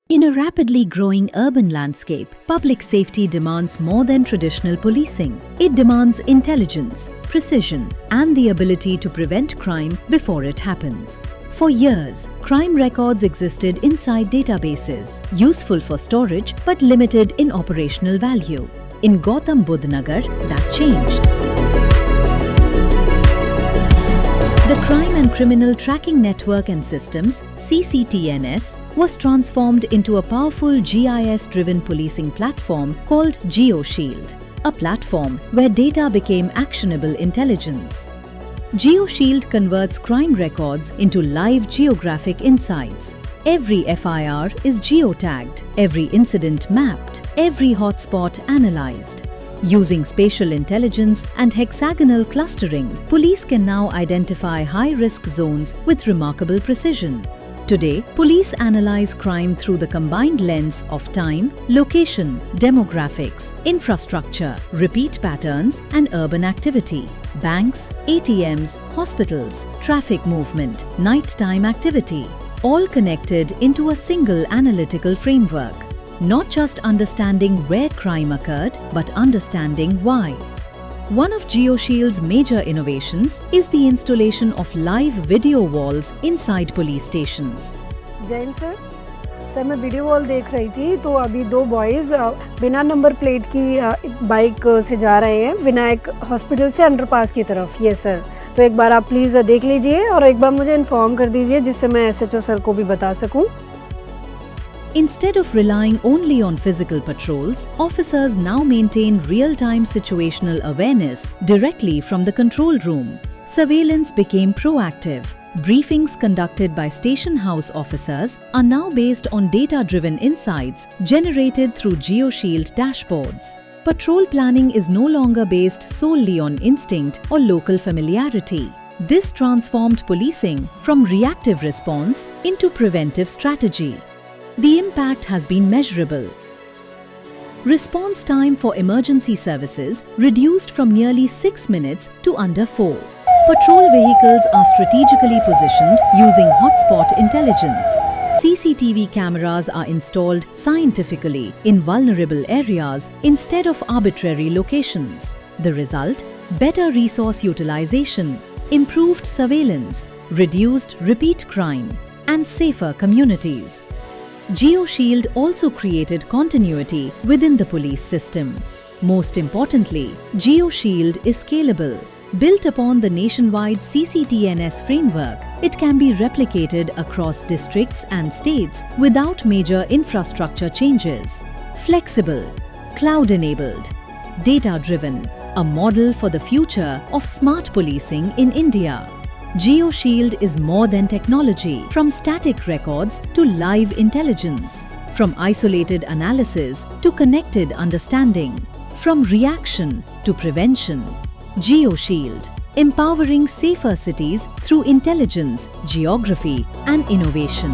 In a rapidly growing urban landscape, public safety demands more than traditional policing. It demands intelligence, precision, and the ability to prevent crime before it happens. For years, crime records existed inside databases, useful for storage but limited in operational value. In Gautam Budh Nagar, that changed. The Crime and Criminal Tracking Network and Systems (CCTNS) was transformed into a powerful GIS-driven policing platform called GeoShield, a platform where data became actionable intelligence. GeoShield converts crime records into live geographic insights. Every FIR is geotagged, every incident mapped, every hotspot analyzed. Using spatial intelligence and hexagonal clustering, police can now identify high-risk zones with remarkable precision. Today, police analyze crime through the combined lens of time, location, demographics, infrastructure, repeat patterns, and urban activity. Banks, ATMs, hospitals, traffic movement, nighttime activity, all connected into a single analytical framework. Not just understanding where crime occurred, but understanding why. One of GeoShield's major innovations is the installation of live video walls inside police stations. Jain sir मैं video wall देख रही थी तो अभी दो boys बिना number plate की bike से जा रहे हैं विनायक हॉस्पिटल से अंडरपास की तरफ। ये सर, तो एक बार आप प्लीज़ देख लीजिए और एक बार मुझे इन्फॉर्म कर दीजिए जिससे मैं SHO सर को भी बता सकूं। Instead of relying only on physical patrols, officers now maintain real-time situational awareness directly from the control room. Surveillance became proactive. Briefings conducted by station house officers are now based on data-driven insights generated through GeoShield dashboards. Patrol planning is no longer based solely on instinct or local familiarity. This transformed policing from reactive response into preventive strategy. The impact has been measurable. Response time for emergency services reduced from nearly 6 minutes to under 4. Patrol vehicles are strategically positioned using hotspot intelligence. CCTV cameras are installed scientifically in vulnerable areas instead of arbitrary locations. The result? Better resource utilization, improved surveillance, reduced repeat crime, and safer communities. GeoShield also created continuity within the police system. Most importantly, GeoShield is scalable. Built upon the nationwide CCTNS framework, it can be replicated across districts and states without major infrastructure changes. Flexible, cloud-enabled, data-driven, a model for the future of smart policing in India. GeoShield is more than technology, from static records to live intelligence, from isolated analysis to connected understanding, from reaction to prevention. GeoShield, empowering safer cities through intelligence, geography, and innovation.